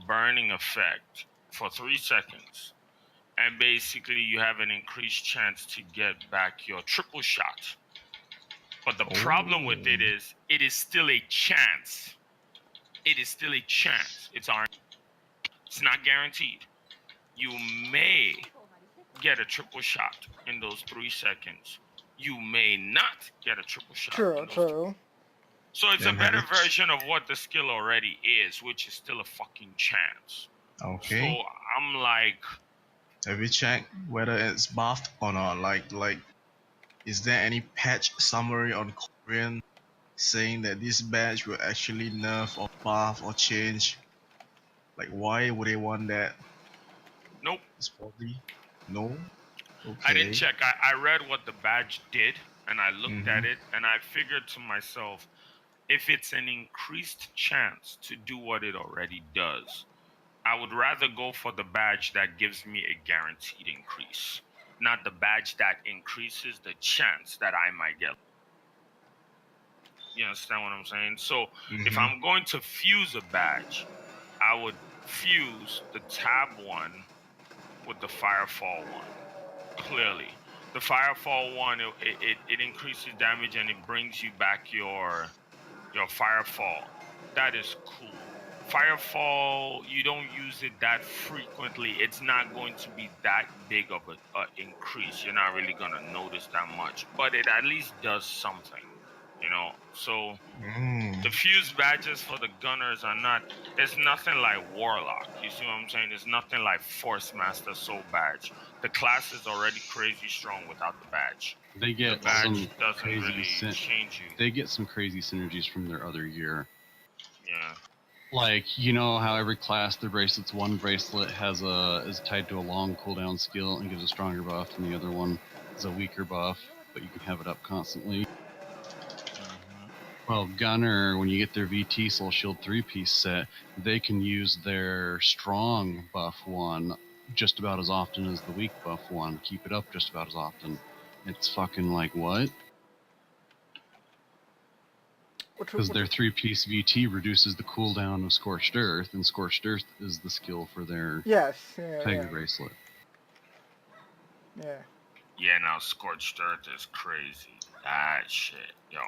burning effect for 3 seconds, and basically you have an increased chance to get back your triple shot. But the problem with it is still a chance. It is still a chance. It's not guaranteed. You may get a triple shot in those 3 seconds. You may not get a triple shot. True. So it's a better version of what the skill already is, which is still a fucking chance. Okay. So I'm like, have you checked whether it's buffed or not? Like, is there any patch summary on Korean saying that this badge will actually nerf or buff or change? Like, why would they want that? nope. It's probably no. Okay. I didn't check. I read what the badge did, and I looked at it, and I figured to myself, if it's an increased chance to do what it already does, I would rather go for the badge that gives me a guaranteed increase, not the badge that increases the chance that I might get. You understand what I'm saying? So if I'm going to fuse a badge, I would fuse the tab one with the firefall one. Clearly, the firefall one, it increases damage and it brings you back your firefall. That is cool. Firefall, you don't use it that frequently. It's not going to be that big of a increase. You're not really gonna notice that much, but it at least does something, you know. So the fuse badges for the gunners are not. It's nothing like Warlock. You see what I'm saying? It's nothing like Force Master Soul badge. The class is already crazy strong without the badge. They get the badge some doesn't crazy really change you. They get some crazy synergies from their other gear. Yeah. Like, you know how every class, their bracelets, one bracelet is tied to a long cooldown skill and gives a stronger buff, and the other one is a weaker buff, but you can have it up constantly. Well, Gunner, when you get their VT Soul Shield 3-piece set, they can use their strong buff one just about as often as the weak buff one. Keep it up just about as often. It's fucking like, what? Because their 3-piece VT reduces the cooldown of Scorched Earth, and Scorched Earth is the skill for their Tiger Bracelet. Yeah. Yeah, now Scorched Earth is crazy. That shit, yo.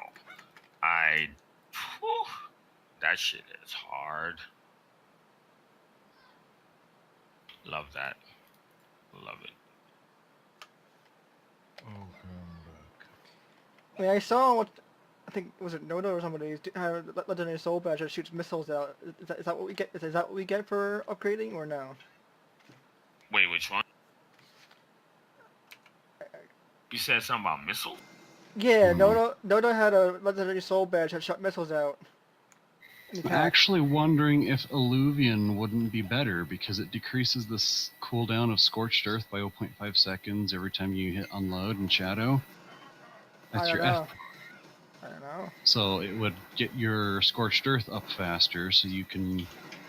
That shit is hard. Love that. Love it. Okay, I'm back. I mean, I saw what, I think, was it Noda or somebody, had a Legendary Soul Badge that shoots missiles out. Is that what we get? Is that what we get for upgrading, or no? Wait, which one? You said something about missile? Yeah, Noda had a Legendary Soul Badge that shot missiles out. I'm actually wondering if Illuvian wouldn't be better, because it decreases the cooldown of Scorched Earth by 0.5 seconds every time you hit Unload and Shadow. That's your F. I don't know. So it would get your Scorched Earth up faster, so you can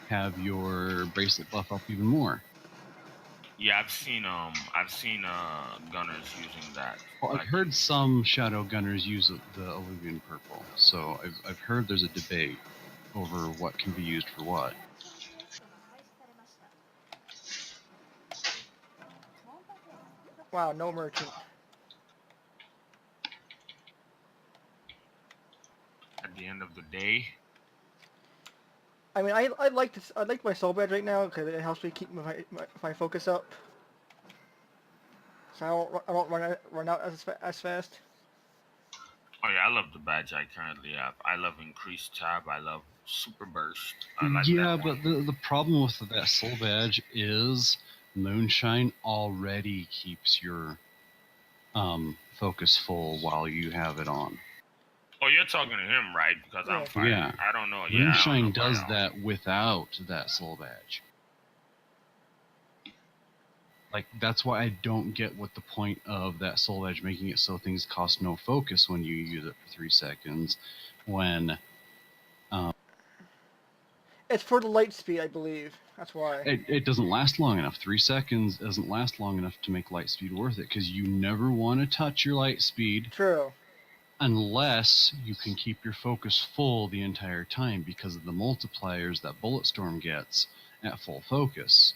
have your bracelet buff up even more. Yeah, I've seen gunners using that. Well, I've heard some Shadow Gunners use the Illuvian Purple, so I've heard there's a debate over what can be used for what. Wow, no merchant. At the end of the day, I mean, I like this. I like my Soul Badge right now because it helps me keep my focus up, so I won't run out as fast. Oh yeah, I love the badge I currently have. I love increased tab. I love super burst. I like yeah, that but the problem with that Soul Badge is Moonshine already keeps your focus full while you have it on. Oh, you're talking to him, right? Because I'm fine. Yeah. I don't know. Moonshine does that without that Soul Badge. Like, that's why I don't get what the point of that Soul Badge making it so things cost no focus when you use it for 3 seconds, when... It's for the light speed, I believe. That's why. It doesn't last long enough. 3 seconds doesn't last long enough to make light speed worth it, because you never want to touch your light speed. True. Unless you can keep your focus full the entire time because of the multipliers that Bulletstorm gets, at full focus.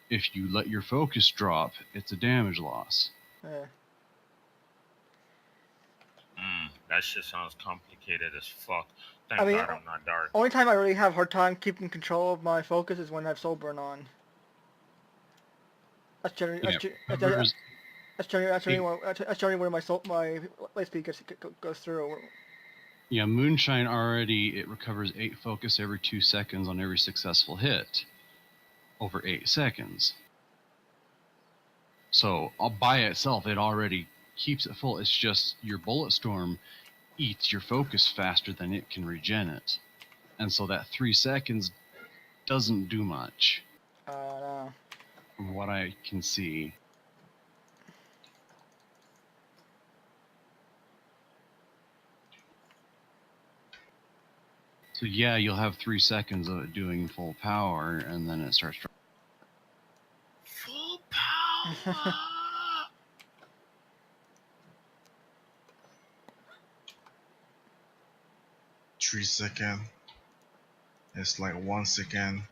If you let your focus drop, it's a damage loss. Yeah. That shit sounds complicated as fuck. I Thank mean, God I'm not dark. only time I really have a hard time keeping control of my focus is when I have soul burn on. That's generally Yeah, that's generally where my light speed goes through. Yeah, Moonshine already, it recovers 8 focus every 2 seconds on every successful hit over 8 seconds. So by itself, it already keeps it full. It's just your Bullet Storm eats your focus faster than it can regen it. And so that 3 seconds doesn't do much No. from what I can see. So yeah, you'll have 3 seconds of it doing full power, and then it starts. Full power. 3 seconds. It's like 1 second.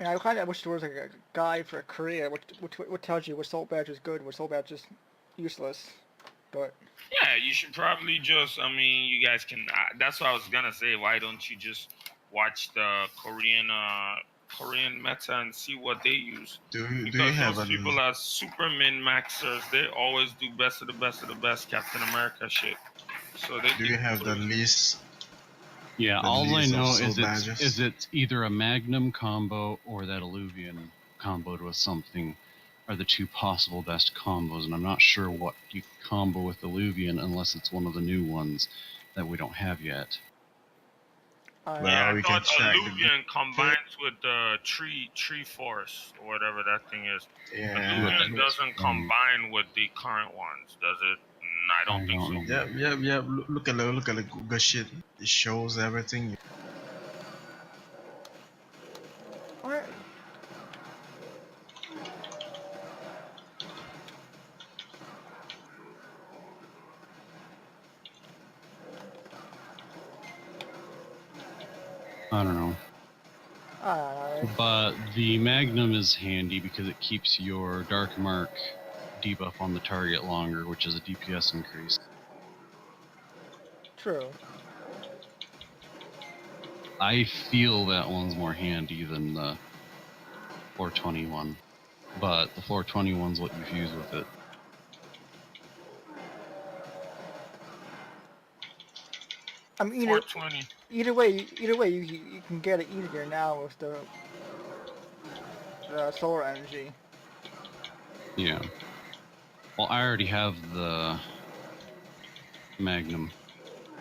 Yeah, I kind of wish there was like a guide for Korea, what tells you what soul badge is good, what soul badge is useless. But Yeah, you should probably just. I mean, you guys can. That's what I was gonna say. Why don't you just watch the Korean meta and see what they use? Do you Because have those a people are super min maxers. They always do best of the best of the best Captain America shit. So they do you have the list? Yeah, The all I list of know soul is badges? it's either a Magnum combo or that Illuvian comboed with something are the 2 possible best combos, and I'm not sure what you combo with Illuvian unless it's one of the new ones that we don't have yet. Well, Yeah, I we can thought check the Illuvian combines with the tree force or whatever that thing is. yeah. Illuvian doesn't combine with the current ones, does it? I don't think so. Yep. Look at the Google shit. It shows everything. alright. I don't know. Alright. But the Magnum is handy because it keeps your Dark Mark debuff on the target longer, which is a DPS increase. True. I feel that one's more handy than the 421, but the 421's what you fuse with it. I mean, 420. either way, you can get it easier now with the solar energy. Yeah. Well, I already have the Magnum.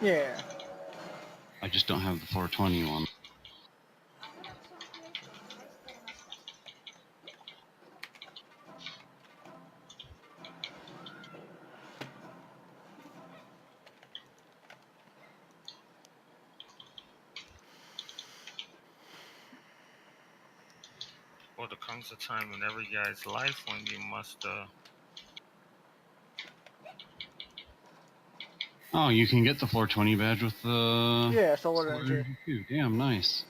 Yeah. I just don't have the 421. Well, there comes a time in every guy's life when you must. Oh, you can get the 420 badge with the Yeah, solar solar energy. energy too. Damn, nice.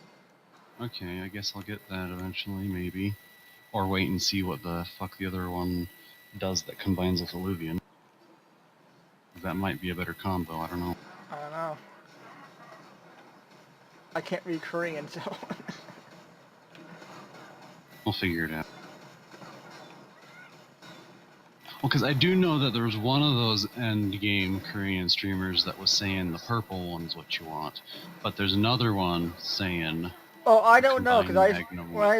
Okay, I guess I'll get that eventually, maybe. Or wait and see what the fuck the other one does that combines with Illuvian. That might be a better combo, I don't know. I don't know. I can't read Korean, so. We'll figure it out. Well, because I do know that there was one of those end game Korean streamers that was saying the purple one's what you want, but there's another one saying. Oh, I don't know, because Magnum when I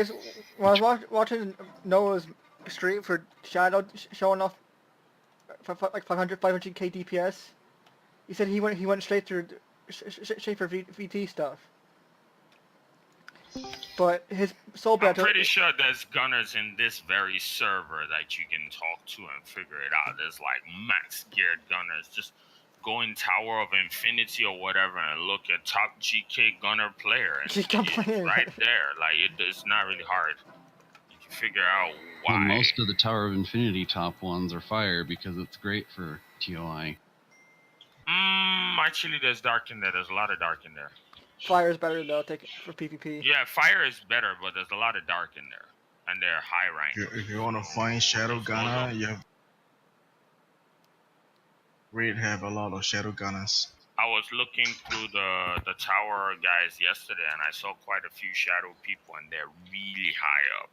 was watching Noah's stream for Shadow showing off like 500k DPS, he said he went straight for VT stuff. But his soul I'm badge. pretty sure there's gunners in this very server that you can talk to and figure it out. There's like max geared gunners. Just go in Tower of Infinity or whatever and look at top GK gunner player. And GK player. right there. Like it's not really hard. You can to figure out why. Well, most of the Tower of Infinity top ones are fire because it's great for TOI. Actually, there's dark in there. There's a lot of dark in there. Fire is better though. Take it for PvP. Yeah, fire is better, but there's a lot of dark in there, and they're high rank. If you want to find Shadow Gunner, you have Raid have a lot of Shadow Gunners. I was looking through the tower guys yesterday, and I saw quite a few shadow people, and they're really high up,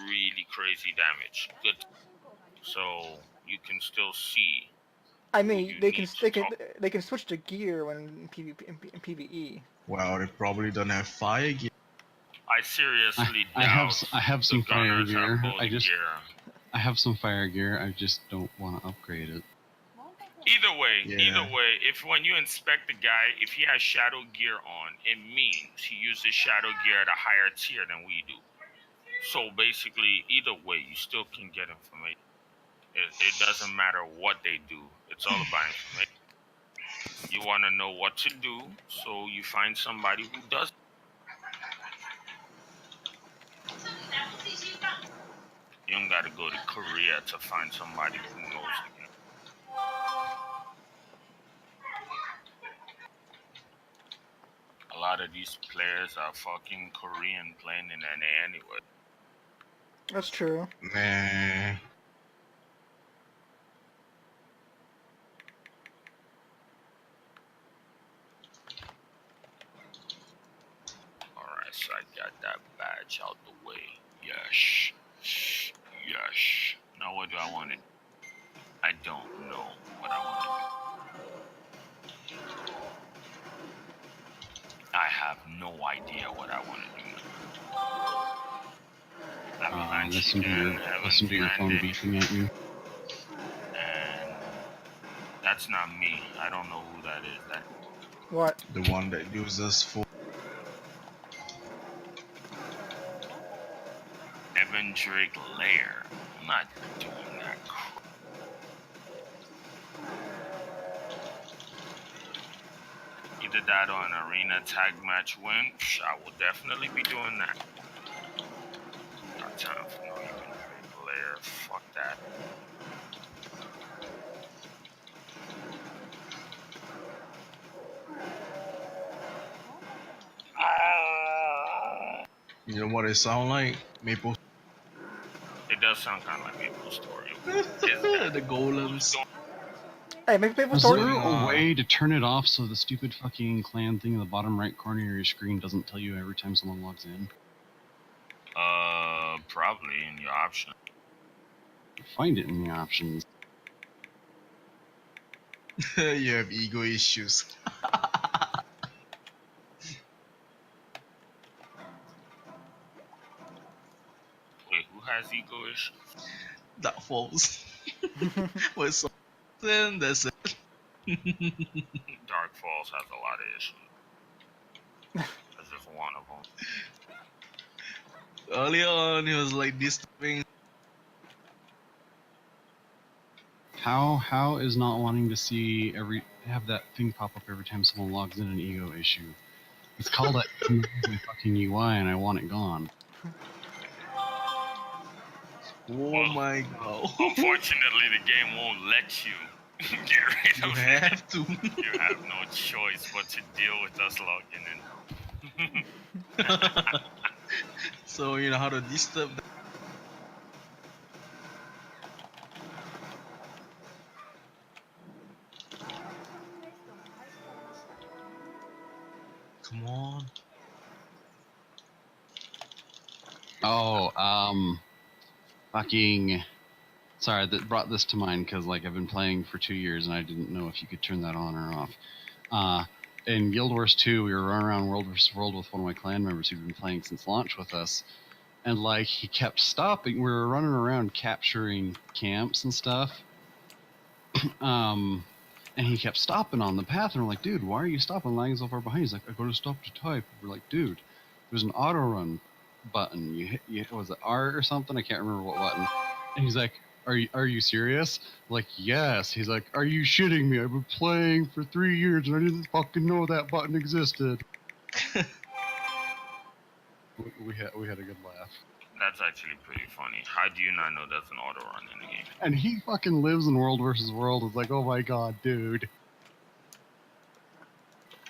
really crazy damage. Good, so you can still see. I mean, you they can need to they can switch to gear when in PvP in PvE. Well, they probably don't have fire gear. I seriously I doubt have some the fire gunners gear. have both gear. I have some fire gear. I just don't want to upgrade it. Either way, Yeah. if when you inspect the guy, if he has shadow gear on, it means he uses shadow gear at a higher tier than we do. So basically, either way, you still can get information. It doesn't matter what they do. It's all about information. You want to know what to do, so you find somebody who does. You don't got to go to Korea to find somebody who knows the game. A lot of these players are fucking Korean playing in NA anyway. That's true. Nah. Alright, so I got that badge out the way. Yes. Yes. Now what do I want to do? I don't know what I want to do. I have no idea what I want to do. Listen to your phone beeping at you. And that's not me. I don't know who that is. That What? The one that uses for Evan Drake Lair. I'm not doing that crap. Either that or an arena tag match win. I will definitely be doing that. Not time for no Evan Drake Lair. Fuck that. You know what it sound like? Maple. It does sound kind of like Maple Story. The golems. Hey, make people Is story. there a way to turn it off so the stupid fucking clan thing in the bottom right corner of your screen doesn't tell you every time someone logs in? Probably in your option. Find it in the options. You have ego issues. Wait, who has ego issues? That falls. Well, so then that's it. Dark Falls has a lot of issues. That's just one of them. Early on, he was like disturbing. How is not wanting to see have that thing pop up every time someone logs in an ego issue? It's called that fucking UI, and I want it gone. Oh my god. Unfortunately, the game won't let you get rid You of have it. to. You have no choice but to deal with us logging in. So you know how to disturb them. Come on. Oh, fucking. Sorry, that brought this to mind because like I've been playing for 2 years and I didn't know if you could turn that on or off. In Guild Wars 2, we were running around World vs. World with one of my clan members who'd been playing since launch with us, and like he kept stopping. We were running around capturing camps and stuff, and he kept stopping on the path, and we're like, dude, why are you stopping, lagging so far behind? He's like, I gotta stop to type. We're like, dude, there's an auto run button. You hit was it R or something? I can't remember what button. And he's like, Are you serious? Like, yes. He's like, are you shitting me? I've been playing for 3 years and I didn't fucking know that button existed. we had a good laugh. That's actually pretty funny. How do you not know that's an auto run in the game? And he fucking lives in World versus World. It's like, oh my god, dude.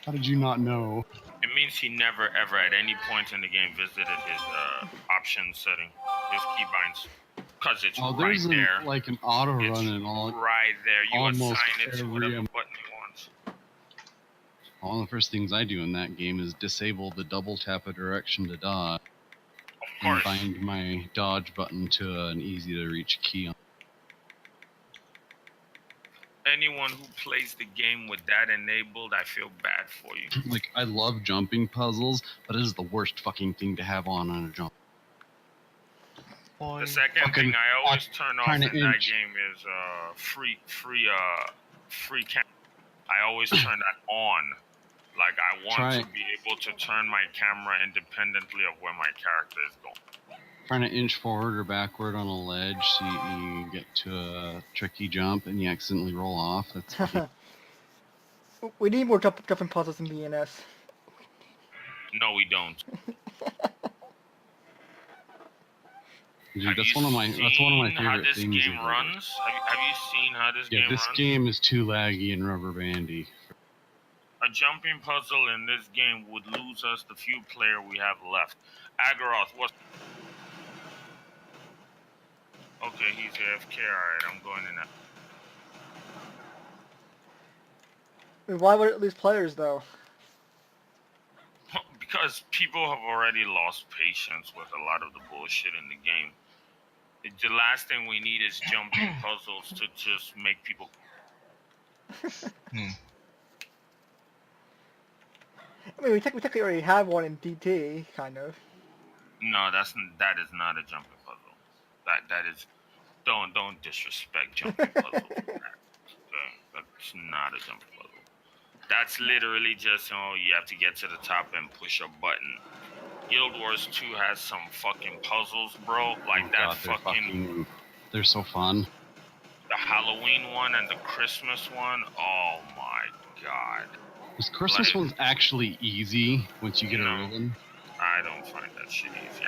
How did you not know? It means he never ever at any point in the game visited his options setting, his keybinds, because it's Oh, right there's there. like an auto It's run and all. right there. You almost assign it to whatever every- button he wants. One of the first things I do in that game is disable the double tap a direction to dodge Of and course. bind my dodge button to an easy to reach key. Anyone who plays the game with that enabled, I feel bad for you. Like, I love jumping puzzles, but it is the worst fucking thing to have on a jump. The second Fucking thing I always turn off in trying to that inch. game is free cam. I always turn that on. Like I want to be able to turn my camera independently of where my character is going. Trying to inch forward or backward on a ledge so you get to a tricky jump and you accidentally roll off. That's fucking... We need more jumping puzzles in BNS. No, we don't. Dude, that's one of my favorite how this things. Game runs? Have you seen how this game runs? Yeah, this game is too laggy and rubber bandy. A jumping puzzle in this game would lose us the few player we have left. Agaroth, what's... Okay, he's AFK. Alright, I'm going in now. Why would it lose players though? Because people have already lost patience with a lot of the bullshit in the game. The last thing we need is jumping puzzles to just make people... I mean, we technically already have one in DT, kind of. No, that is not a jumping puzzle. That is... Don't disrespect jumping puzzles. That's not a jumping puzzle. That's literally just, oh, you have to get to the top and push a button. Guild Wars 2 has some fucking puzzles, bro. Like Oh God, they're so fun. The Halloween one and the Christmas one. Oh my god. This Christmas one's actually easy once you get a rhythm. I don't find that shit easy.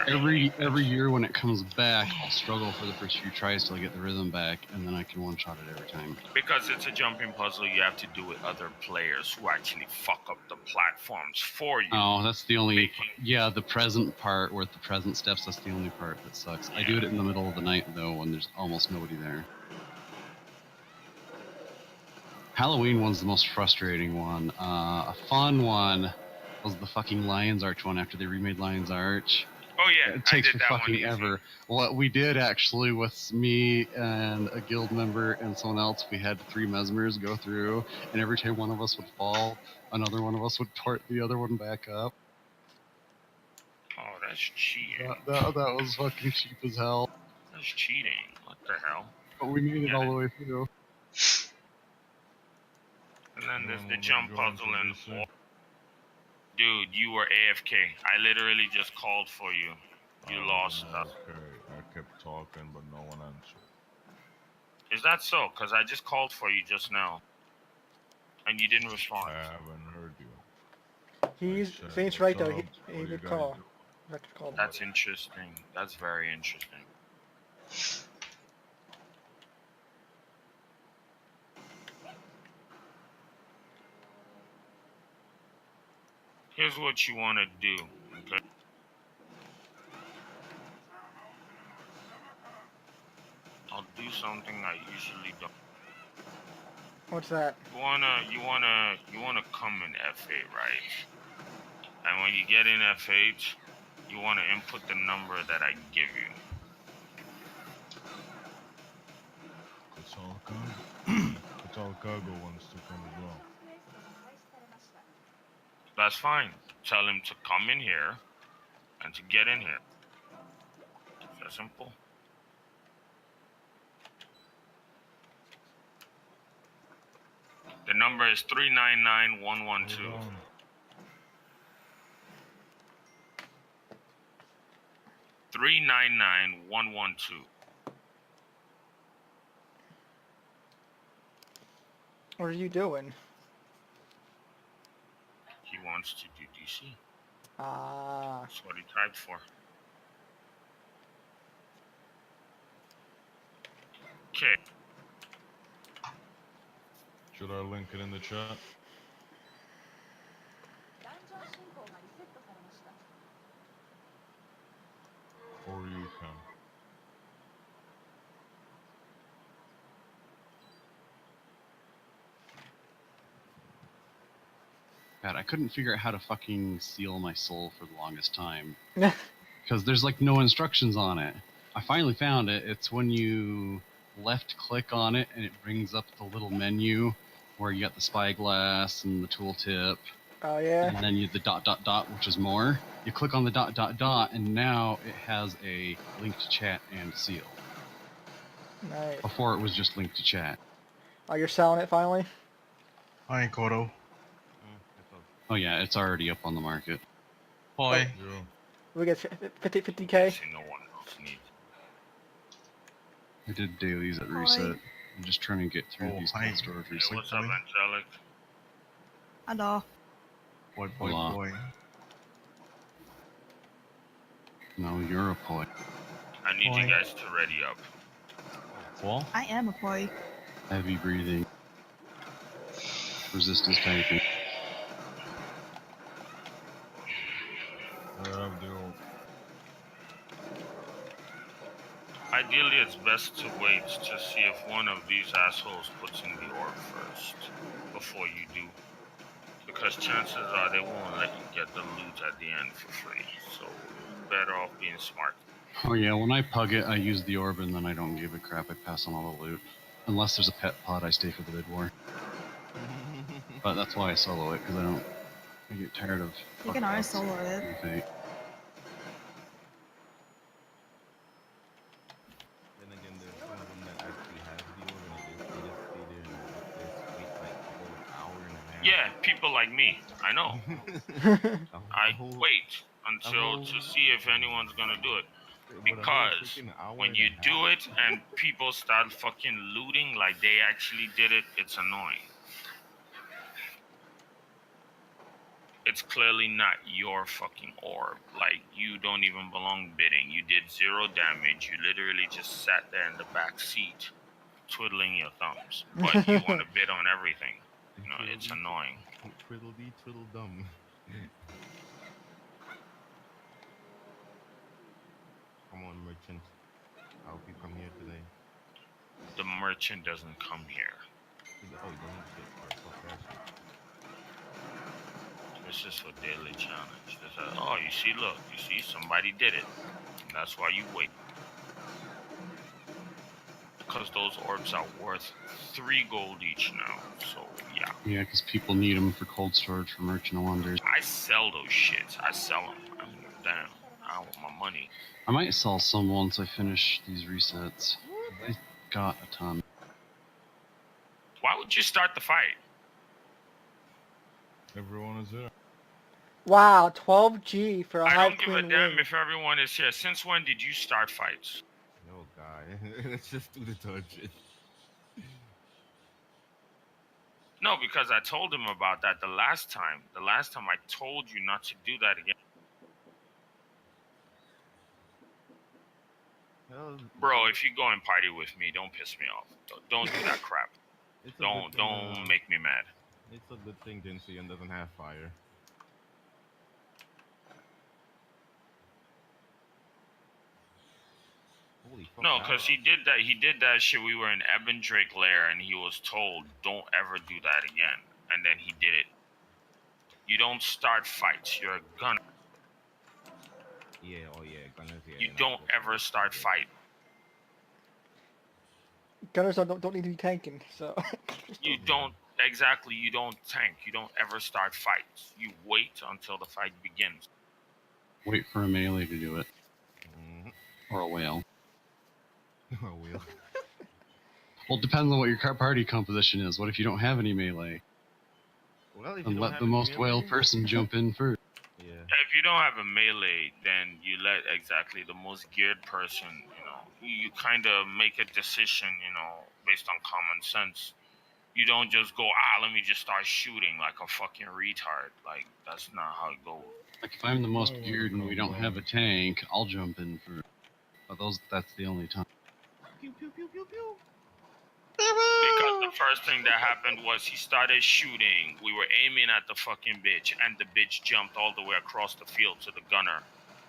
Every year when it comes back, I'll struggle for the first few tries till I get the rhythm back, and then I can one-shot it every time. Because it's a jumping puzzle, you have to do with other players who actually fuck up the platforms for you. Oh, that's the only... Yeah, the present part, with the present steps, that's the only part that sucks. Yeah. I do it in the middle of the night, though, when there's almost nobody there. Halloween one's the most frustrating one. A fun one was the fucking Lion's Arch one after they remade Lion's Arch. Oh yeah, it takes for fucking ever. What we did actually with me and a guild member and someone else, we had 3 mesmers go through, and every time one of us would fall, another one of us would port the other one back up. Oh, that's cheating. That was fucking cheap as hell. That's cheating. What the hell? But we made it all the way through. And then there's the jump puzzle and... Dude, you were AFK. I literally just called for you. You lost us. Okay, I kept talking, but no one answered. Is that so? Because I just called for you just now. And you didn't respond. I haven't heard you. He's Saint's right though. He did call. That's interesting. That's very interesting. Here's what you want to do, okay? I'll do something I usually don't. What's that? You wanna come in F8, right? And when you get in F8, you wanna input the number that I give you. It's all cargo wants to come as well. That's fine. Tell him to come in here and to get in here. It's that simple. The number is 399112. 399112. What are you doing? He wants to do DC. Ah. That's what he typed for. Okay. Should I link it in the chat? Or you can. God, I couldn't figure out how to fucking seal my soul for the longest time. Because there's like no instructions on it. I finally found it. It's when you left click on it and it brings up the little menu where you got the spyglass and the tooltip. Oh yeah. And then you the dot dot dot, which is more. You click on the dot dot dot, and now it has a link to chat and seal. Nice. Before it was just link to chat. Oh, you're selling it finally? Hi, Kodo. Oh yeah, it's already up on the market. Boy. Yeah. We get 50k. See, no one else needs. I did dailies at reset. I'm just trying to get through Oh, these hi. cold storage Hey, resets. what's up, Angelic? Hello. Boy. Hola. No, you're a boy. I need Boy. you guys to ready up. What? I am a boy. Heavy breathing. Resistance tanking. I have the old. Ideally, it's best to wait to see if one of these assholes puts in the orb first before you do. Because chances are they won't let you get the loot at the end for free. So, better off being smart. Oh yeah, when I pug it, I use the orb and then I don't give a crap. I pass on all the loot. Unless there's a pet pod, I stay for the bid war. But that's why I solo it, because I get tired of... You can always solo it. Okay. Then again, there's some of them that actually have the organ and they just stay there and just wait like a whole hour and a half. Yeah, people like me. I know. I wait until to see if anyone's gonna do it. Because when you do it and people start fucking looting like they actually did it, it's annoying. It's clearly not your fucking orb. Like, you don't even belong bidding. You did 0 damage. You literally just sat there in the back seat, twiddling your thumbs. But you want to bid on everything. You know, it's annoying. Twiddle dee, twiddle dum. Come on, merchant. I hope you come here today. The merchant doesn't come here. Oh, you don't need shit for fuck that shit. It's just for daily challenge. It's a, oh, you see, look, you see, somebody did it. And that's why you wait. Because those orbs are worth 3 gold each now. So, yeah. Yeah, because people need them for cold storage for Merchant of Wonders. I sell those shits. I sell them. I mean, damn. I want my money. I might sell some once I finish these resets. I got a ton. Why would you start the fight? Everyone is here. Wow, 12G for a I Hive don't give a Queen damn win. if everyone is here. Since when did you start fights? Oh god, let's just do the dungeon. No, because I told him about that the last time. The last time I told you not to do that again. Bro, if you go and party with me, don't piss me off. Don't do that crap. Don't make me mad. It's a good thing Jinseon doesn't have fire. Holy fuck. No, because he did that. He did that shit. We were in Eben Drake Lair, and he was told, "Don't ever do that again." And then he did it. You don't start fights. You're a gunner. Yeah, oh yeah, gunners, yeah. You don't ever start fight. Gunners don't need to be tanking, so. You don't exactly. You don't tank. You don't ever start fights. You wait until the fight begins. Wait for a melee to do it. Or a whale. A whale. Well, it depends on what your party composition is. What if you don't have any melee? Well, if And let the most whale person jump in first. Yeah. If you don't have a melee, then you let exactly the most geared person, you know, you kind of make a decision, you know, based on common sense. You don't just go, let me just start shooting like a fucking retard. Like, that's not how it goes. Like, if I'm the most geared and we don't have a tank, I'll jump in first. But that's the only time. Pew pew pew pew pew. Because the first thing that happened was he started shooting. We were aiming at the fucking bitch, and the bitch jumped all the way across the field to the gunner,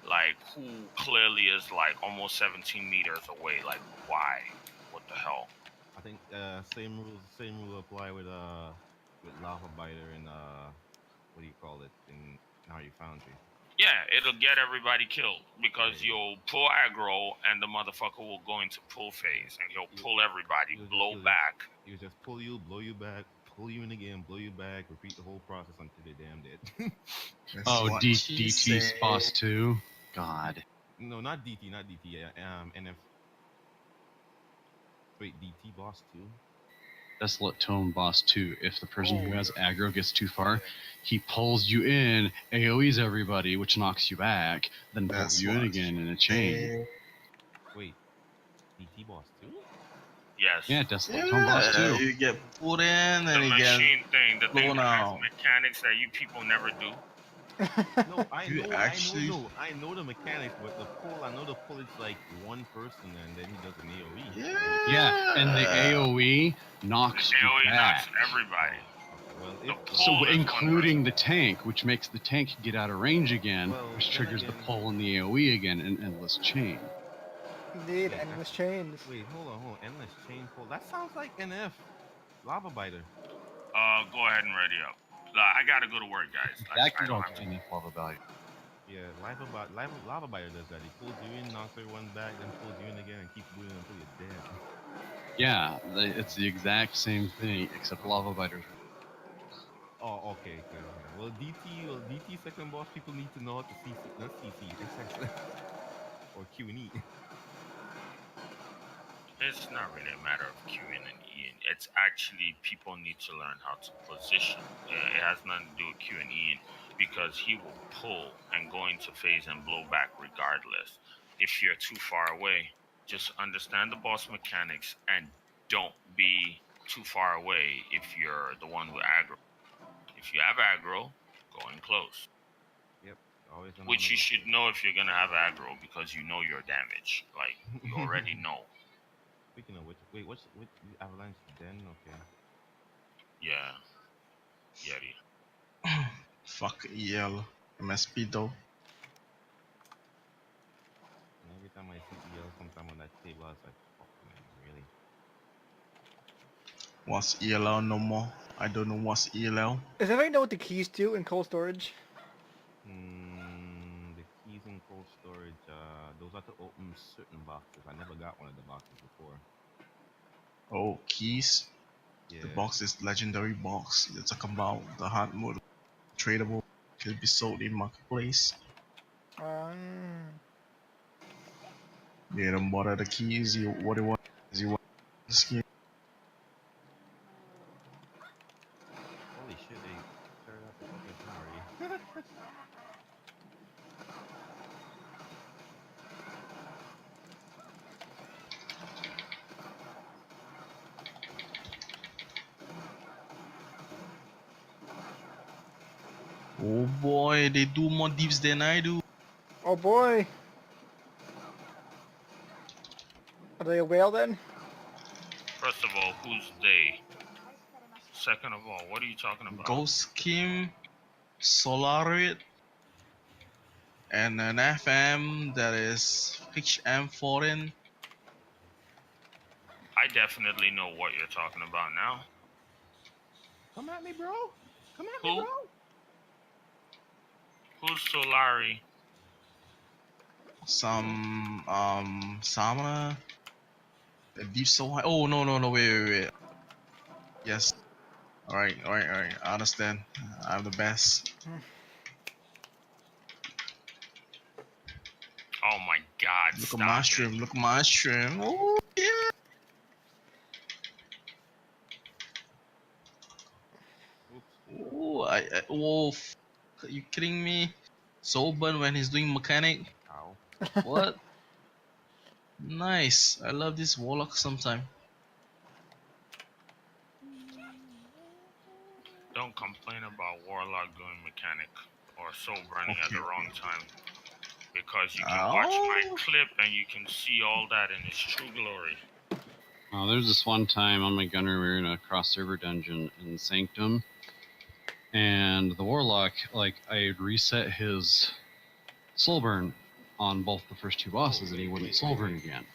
like who clearly is like almost 17 meters away. Like, why? What the hell? I think same rule apply with lava biter and what do you call it in Harry Foundry. Yeah, it'll get everybody killed because Yeah, you'll pull aggro, and the motherfucker will go into pull phase, and he'll you pull everybody, blow you'll just back. you just pull you, blow you back, pull you in again, blow you back, repeat the whole process until they're damn dead. That's Oh, what she DT's said. boss 2? God. No, not DT, not DT. NF. Wait, DT boss too. Desolate Tone boss 2. If the person who Oh, has aggro gets too far, he pulls you in, AoEs everybody, which knocks you back, then pulls that's you in what again in a she chain. said. Wait, DT boss too. Yes. Yeah, Desolate Tone boss Yeah, 2. you get pulled in and The you get machine thing, the thing blown that has out. mechanics that you people never do. No, You actually, I know the mechanics, but the pull, I know the pull is like one person, and then he does an AOE. Yeah, and the yeah. AoE The knocks you AoE knocks back. everybody. Oh, okay. Well, The if So pull is one person. including the tank, which makes the tank get out of range again, well, which then triggers the again, pull and the AoE again, an endless chain. Indeed, wait, endless chains. wait, hold on, endless chain pull. That sounds like NF lava biter. Go ahead and ready up. I gotta go to work, guys. I Exactly don't like have. NF lava value. Yeah, lava biter does that. He pulls you in, knocks everyone back, then pulls you in again, and keeps doing it until you're dead. Yeah, it's the exact same thing, except Oh, lava biters. oh, okay. Well, DT second boss. People need to know how to CC, not CC, SS, or Q and E. It's not really a matter of queuing and Eing. It's actually people need to learn how to position. It has nothing to do with Q and Eing because he will pull and go into phase and blow back regardless. If you're too far away, just understand the boss mechanics and don't be too far away if you're the one with aggro. If you have aggro, go in close. Yep, always gonna Which wanna you go should close. know if you're gonna have aggro because you know your damage. Like you already know. Speaking of which, wait, what avalanche den? Okay. Yeah, Yeti. fuck EL. MSP though. And every time I see EL sometime on that table, I was like, fuck man, really? What's ELL no more? I don't know what's ELL. Does anybody know what the keys do in cold storage? The keys in cold storage, those are to open certain boxes. I never got one of the boxes before. Oh, keys. The Yeah. box is legendary box. You're talking about the hard mode, tradable, can be sold in marketplace. Um, Yeah, don't bother the keys. You what you want is you want the skin. Holy shit, they cleared out the fucking thing already. Oh boy, they do more deeps than I do. oh boy. Are they a whale then? First of all, who's they? Second of all, what are you talking about? Ghost Kim, Solarit, and an FM that is HM14. I definitely know what you're talking about now. Come at me, bro. Come at me, Who? bro. Who's Solari? Some Samana. The deep so high. Oh no, wait. Yes. Alright. I understand. I'm the best. Oh my God! Look at Stop my it! stream. Look at my stream. Oh yeah. Oops. Oh, are you kidding me? So burn when he's doing mechanic. Ow. What? Nice. I love this warlock sometime. Don't complain about Warlock doing mechanic or soul burning at Okay. the wrong time because you can watch my Oh. clip and you can see all that in its true glory. There's this one time on my gunner, we were in a cross-server dungeon in Sanctum, and the Warlock, like, I had reset his soul burn on both the first two bosses, and he wouldn't soul burn again.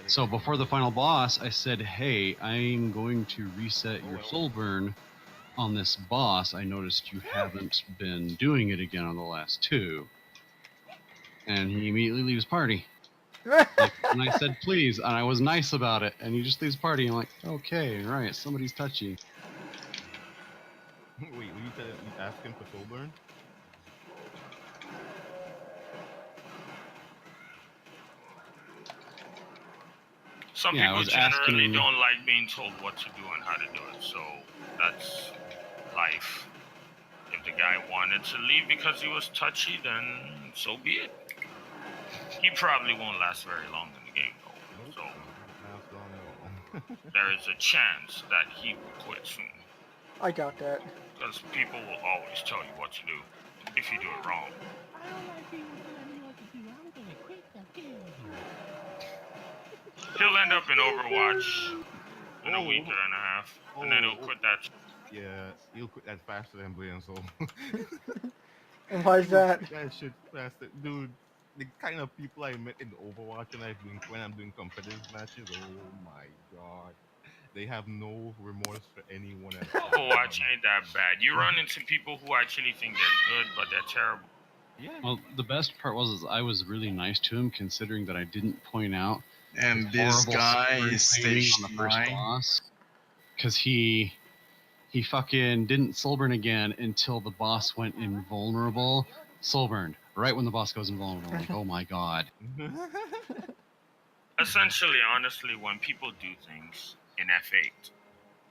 So before the final boss, I said, hey, I'm going to reset your soul burn on this boss. I noticed you haven't been doing it again on the last two. And he immediately leaves party. Like, and I said, please, and I was nice about it, and he just leaves party. I'm like, okay, right, somebody's touchy. Wait, will you tell him? You ask him for soul burn? Some Yeah, I people was asking generally him. don't like being told what to do and how to do it, so that's life. If the guy wanted to leave because he was touchy, then so be it. He probably won't last very long in the game, though. Nope. So Not last long at all. there is a chance that he will quit soon. I doubt that. Because people will always tell you what to do if you do it wrong. I don't like people telling me what to do. I'm gonna quit the game. He'll end up in Overwatch in a week Oh, and a half, and then he'll quit that. yeah, he'll quit that faster than Blaine, so And why is he'll that? quit that shit faster. Dude, the kind of people I met in Overwatch when I'm doing competitive matches, oh my god. They have no remorse for anyone at all. Overwatch ain't that bad. You run into people who actually think they're good, but they're terrible. Yeah. Well, the best part was I was really nice to him, considering that I didn't point out And his this horrible guy soul burn is timing stage on the first 9. boss, because he fucking didn't soul burn again until the boss went invulnerable. Soul burned right when the boss goes invulnerable. I'm like, oh my god. Essentially, honestly, when people do things in F8,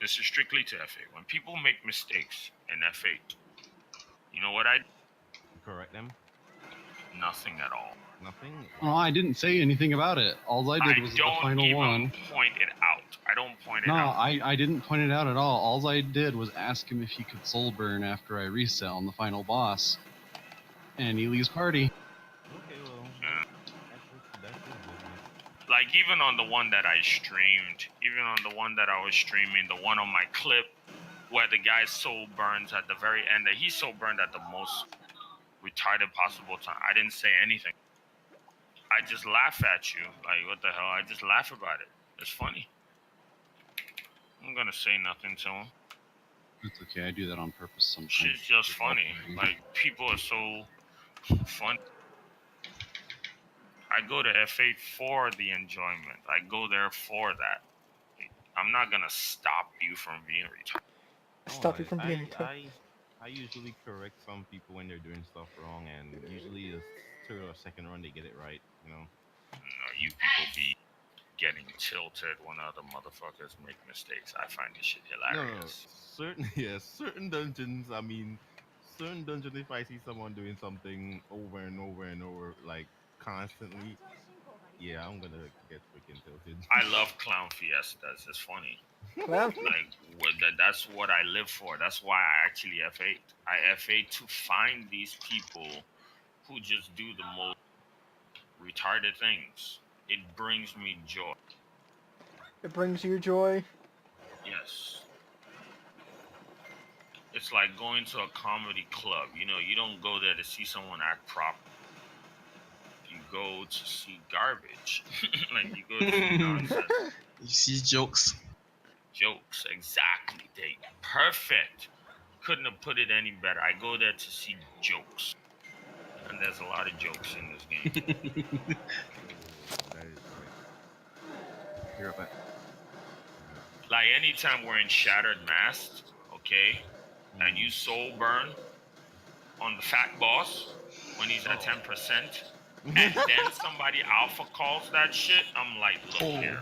this is strictly to F8. When people make mistakes in F8, you know what I do? Correct them? Nothing at all. Nothing? Well, I didn't say anything about it. All I did was the don't final even one. point it out. I don't point it No, out. I didn't point it out at all. All I did was ask him if he could soul burn after I reset on the final boss, and he leaves party. Okay, well, Yeah. that's his business. Like even on the one that I streamed, even on the one that I was streaming, the one on my clip where the guy's soul burns at the very end, that he soul burned at the most retarded possible time. I didn't say anything. I just laugh at you. Like, what the hell? I just laugh about it. It's funny. I'm gonna say nothing to him. It's okay. I do that on purpose sometimes. Shit's just funny. Like, people are so funny. I go to F8 for the enjoyment. I go there for that. I'm not gonna stop you from being retarded. Stop you from being I usually correct some people when they're doing stuff wrong, and usually the third or second run they get it right. You know. No, you people be getting tilted when other motherfuckers make mistakes. I find this shit hilarious. No, certain yes, certain dungeons. I mean, certain dungeons. If I see someone doing something over and over and over, like constantly, yeah, I'm gonna get freaking tilted. I love clown fiestas. It's funny. Clown. Like that's what I live for. That's why I actually F8. I F8 to find these people who just do the most retarded things. It brings me joy. It brings you joy. Yes. It's like going to a comedy club. You know, you don't go there to see someone act proper. You go to see garbage. Like you go to see nonsense. You see jokes. Jokes, exactly. They perfect. Couldn't have put it any better. I go there to see jokes. And there's a lot of jokes in this game. That is correct. You're up. Like anytime we're in Shattered Mast, okay, and you soul burn on the fat boss when he's at 10%, and then somebody alpha calls that shit, I'm like, look here,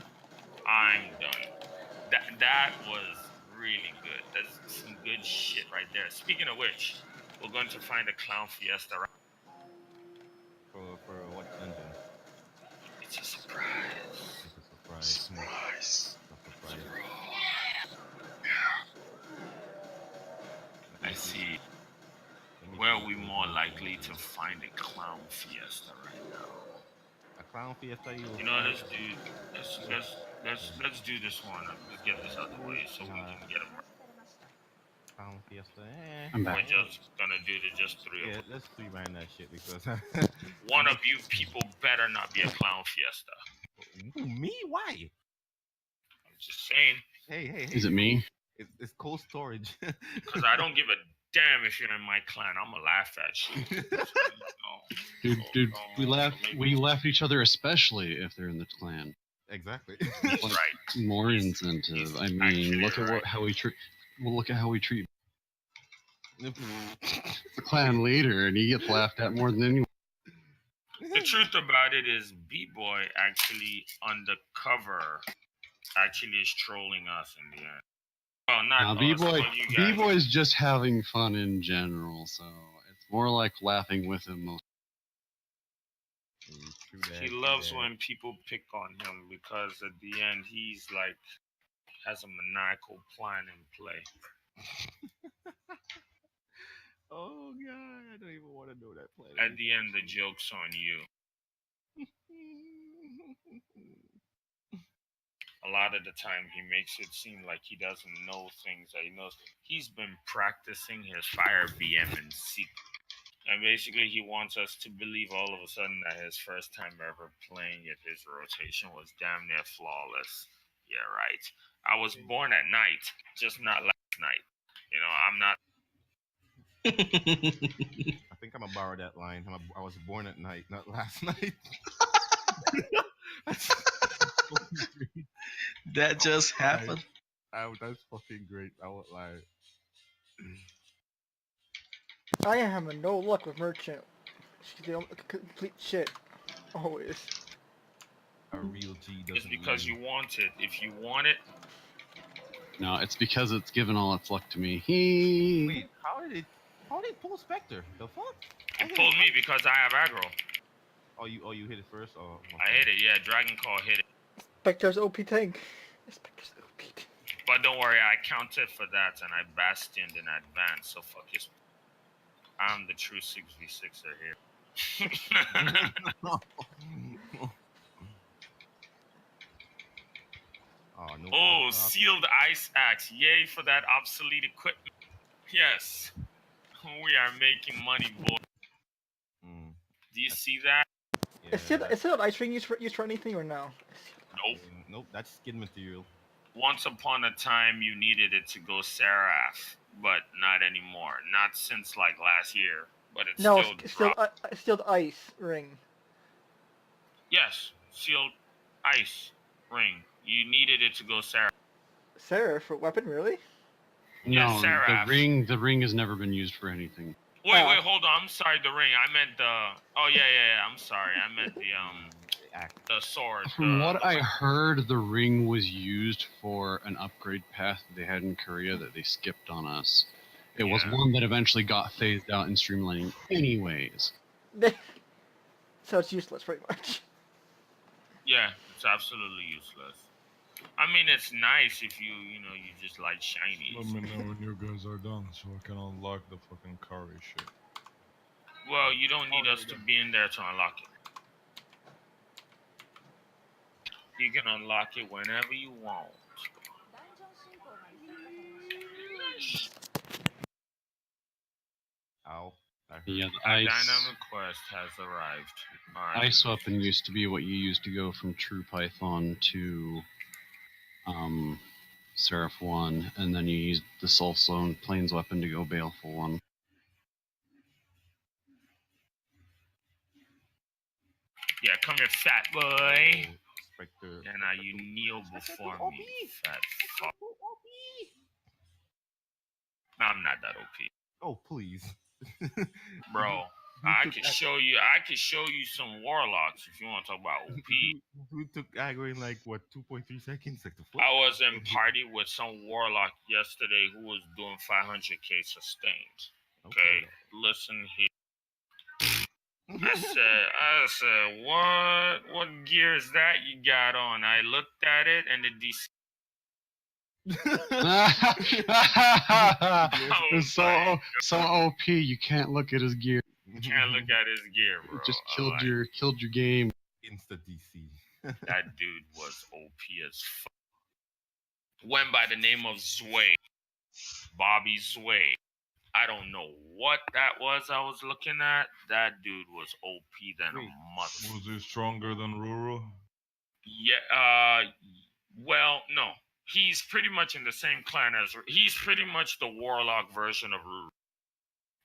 I'm done. That was really good. That's some good shit right there. Speaking of which, we're going to find a clown fiesta. For what dungeon? It's a surprise. It's a surprise. Surprise. A surprise. I see. Where are we more likely to find a clown fiesta right now? A clown fiesta? You know this dude. Let's do this one. Let's get this out of the way so we Nah, can get him. Crown Fiesta. I'm back. We're just gonna do the just three of Yeah, us. let's rewind that shit because One of you people better not be a clown fiesta. Me? Why? I'm just saying, Hey! Is it me? It's cold storage. because I don't give a damn if you're in my clan. I'm gonna laugh at you. Dude, So, we laugh. maybe- We laugh at each other, especially if they're in the clan. Exactly. He's Like, right. more He's incentive. I actually mean, look at right. how we treat. Well, look at how we treat the clan leader, and he gets laughed at more than anyone. The truth about it is, B-Boy actually undercover actually is trolling us in the end. Well, not Now, us, B-boy, but you guys. B-boy's just having fun in general, so it's more like laughing with him. He loves when people pick on him because at the end he's like has a maniacal plan in play. Oh god, I don't even want to know that plan. At the end, the joke's on you. A lot of the time, he makes it seem like he doesn't know things that he knows. He's been practicing his fire BM in secret. And basically, he wants us to believe all of a sudden that his first time ever playing it, his rotation was damn near flawless. Yeah, right. I was born at night, just not last night. You know, I'm not. I think I'm gonna borrow that line. I was born at night, not last night. That's fucking great. That just happened. That's fucking great. I won't lie. I am in no luck with merchant. She's the only complete shit. Always. A real G doesn't. It's because you win. want it. If you want it, No, it's because it's given all its luck to me. Wait, how did it pull Spectre? The fuck? it pulled me because I have aggro. Oh, you hit it first. Oh, I hit it, yeah. Dragon Call hit it. Spectre's OP tank. Spectre's OP tank. But don't worry, I counted for that and I bastioned in advance, so fuck his. I'm the true 6v6er here. Oh no. Oh, sealed ice axe. Yay for that obsolete equipment. Yes. We are making money, boy. Mm, Do you see that? yeah, Is it an ice ring used for anything or no? Nope. Nope, that's skin material. Once upon a time, you needed it to go Seraph, but not anymore. Not since like last year, but it's No, still it's still the ice ring. Yes, sealed ice ring. You needed it to go Seraph. Sarah for weapon, really? Yeah, No, Seraph. the ring has never been used for anything. Wait, hold on. I'm sorry, the ring. I meant the. Oh yeah. I'm sorry. I meant the sword. From what I heard, the ring was used for an upgrade path they had in Korea that they skipped on us. It was Yeah. one that eventually got phased out in streamlining anyways. So it's useless, pretty much. Yeah, it's absolutely useless. I mean, it's nice if you just like Let shinies. me know when you guys are done so I can unlock the fucking curry shit. Well, you don't need us to be in there to unlock it. You can unlock it whenever you want. Ow. I heard Yeah, it. the ice, Dynamic quest has arrived. Alright. ice weapon used to be what you used to go from True Python to Seraph 1, and then you used the Soulstone Plains weapon to go Baleful 1. Yeah, come here, fat boy. Oh, Spectre. And now you kneel before me, fat fuck. No, I'm not that OP, Oh please. bro. I could show you some warlocks if you want to talk about OP. Dude took aggro in like what 2.3 seconds? Like the fuck? I was in party with some warlock yesterday who was doing 500k sustained. Okay, listen here. I said, what gear is that you got on? I looked at it and the DC. so OP, you can't look at his gear. You can't look at his gear, bro. It just killed your game. Insta DC. That dude was OP as fuck. Went by the name of Zway. Bobby Zway. I don't know what that was I was looking at. That dude was OP than Wait. a mother. Was he stronger than Ruru? Yeah, well, no. He's pretty much in the same clan as... He's pretty much the warlock version of Ruru.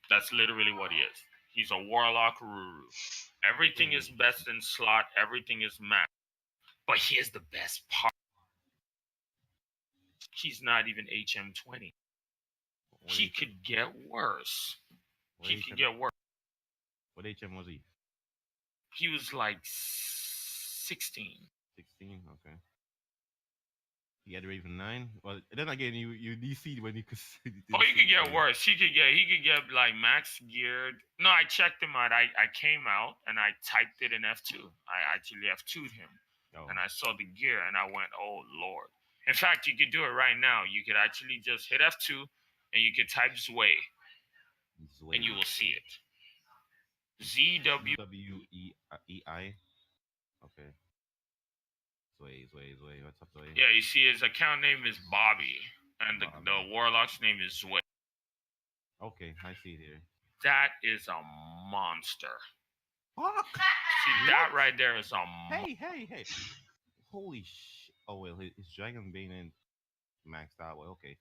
That's literally what he is. He's a warlock Ruru. Everything is best in slot. Everything is max. But here's the best part. He's not even HM20. He could get worse. He could get worse. What HM was he? He was like 16. 16. Okay. He had Raven 9. Well, then again, you DC when you could. Oh, he could get worse. He could get like max geared. No, I checked him out. I came out and I typed it in F2. I actually F2'd him. Oh. And I saw the gear and I went, oh Lord. In fact, you could do it right now. You could actually just hit F2 and you could type Zway. And you will see it. ZWEI. Okay. Zway. What's up, Zway? Yeah, you see his account name is Bobby. And the warlock's name is Zway. Okay, I see it here. That is a monster. Fuck! See, that right there is a Hey. Holy shit. Oh, well, his Dragon Bane and maxed out. Well, okay.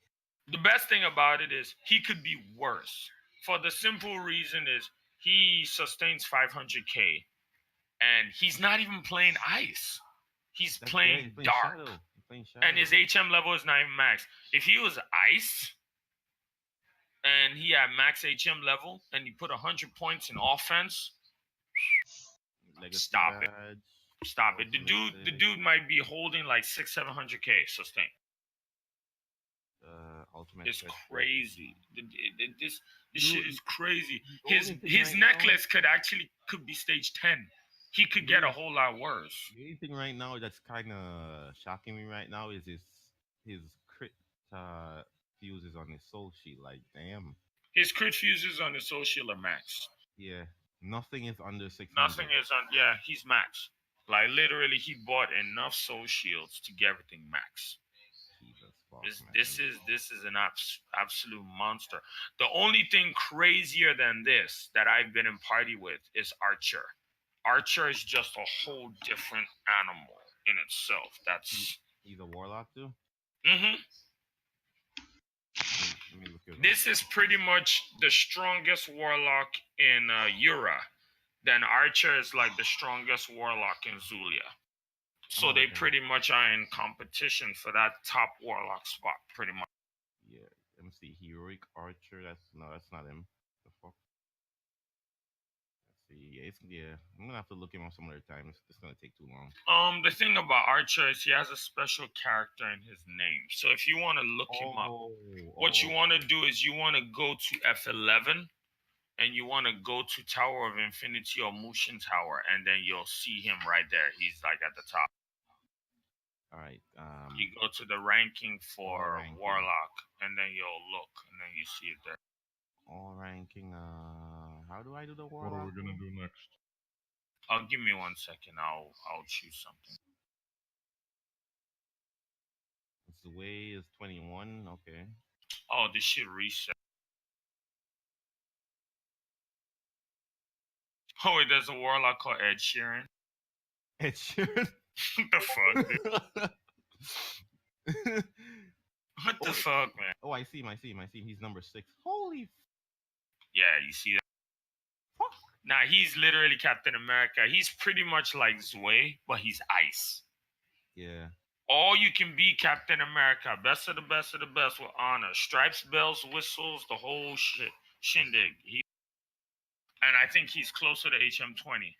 The best thing about it is he could be worse. For the simple reason is he sustains 500k. And he's not even playing ice. He's playing dark. And his HM level is not even max. If he was ice and he had max HM level and he put 100 points in offense, stop it. The dude might be holding like 600-700k sustain. Ultimate. It's crazy. This shit is crazy. His necklace could be stage 10. He could get a whole lot worse. The only thing right now that's kind of shocking me right now is his crit fuses on his soul sheet. Like, damn. His crit fuses on his soul shield are max. Yeah, nothing is under 600. Nothing is on. Yeah, he's max. Like literally, he bought enough soul shields to get everything max. Jesus fuck, This is an absolute monster. The only thing crazier than this that I've been in party with is Archer. Archer is just a whole different animal in itself. He's a warlock too. Mm-hmm. Let me look at this is pretty much the strongest warlock in Yura. Then Archer is like the strongest warlock in Zulia. So they pretty much are in competition for that top warlock spot, pretty much. Yeah, let me see. Heroic Archer. That's not him. The fuck. Yeah, I'm gonna have to look him up some other time. It's gonna take too long. The thing about Archer is he has a special character in his name. So if you want to look him up, what you want to do is you want to go to F11 and you want to go to Tower of Infinity or Mushin Tower, and then you'll see him right there. He's like at the top. All right. You go to the ranking for Warlock, and then you'll look, and then you see it there. All ranking. How do I do the Warlock? What are we gonna do next? Give me 1 second. I'll choose something. The way is 21. Okay. Oh, this shit reset. Oh, wait, there's a Warlock called Ed Sheeran. Ed Sheeran? What the fuck, dude? What the fuck, man? Oh, I see him. He's number 6. Holy. Yeah, you see that? Fuck. Nah, he's literally Captain America. He's pretty much like Zway, but he's ice. Yeah. All you can be Captain America. Best of the best of the best with honor. Stripes, bells, whistles, the whole shit. Shindig. And I think he's closer to HM20.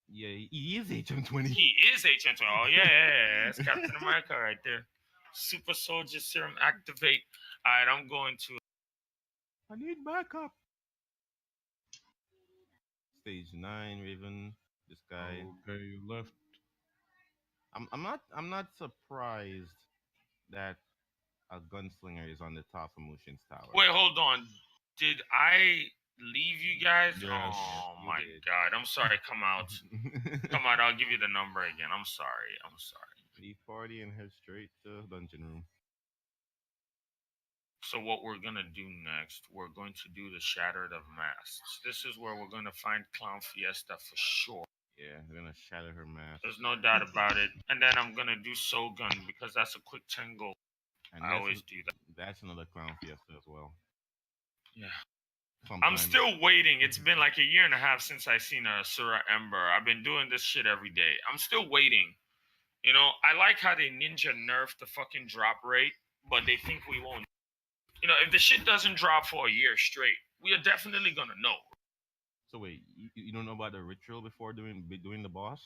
Yeah, he is HM20. He is HM20. Oh, yeah. That's Captain America right there. Super Soldier Serum activate. All right, I'm going to... I need backup. Stage 9, Raven. This guy. Okay, you left. I'm not surprised that a gunslinger is on the top of Mushin's tower. Wait, hold on. Did I leave you guys? Yes, Oh you my did. god. I'm sorry. Come out. Come out. I'll give you the number again. I'm sorry. I'm sorry. Leave party and head straight to dungeon room. So what we're gonna do next? We're going to do the Shattered of Masks. This is where we're gonna find Clown Fiesta for sure. Yeah, they're gonna shatter her mask. There's no doubt about it. And then I'm gonna do Sogun because that's a quick 10 goal. And I always do that. that's another clown fiesta as well. Yeah. I'm Sometimes. still waiting. It's been like a year and a half since I seen a Surah Ember. I've been doing this shit every day. I'm still waiting. You know, I like how they ninja nerfed the fucking drop rate, but they think we won't. You know, if the shit doesn't drop for a year straight, we are definitely gonna know. So wait, you don't know about the ritual before doing the boss?